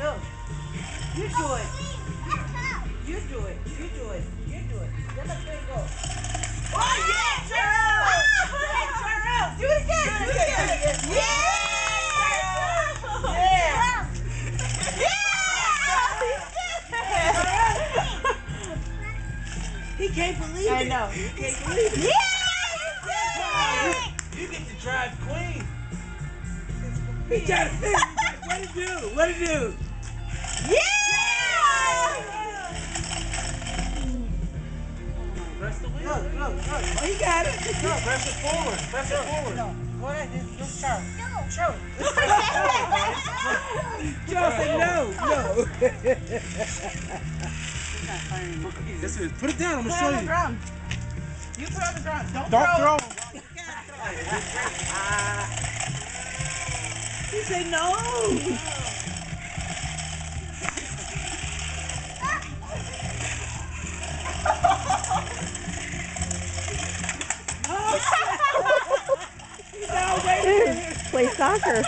Go. You do it. You do it. You do it. You do it. Let the thing go. Oh, yeah! Turn around! Turn around! Do it again! Do it again! Yeah! He can't believe it. I know. He can't believe it. Yeah! You get to drive Queen. He got it. What it do? What it do? Yeah! Press the wheel. Look. Oh, he got it. No, press it forward. Press it forward. No. Go ahead. Just show. Show. Joe said no. This is, put it down. I'm going to show you. You put it on the ground. Don't throw. He said no. Play soccer.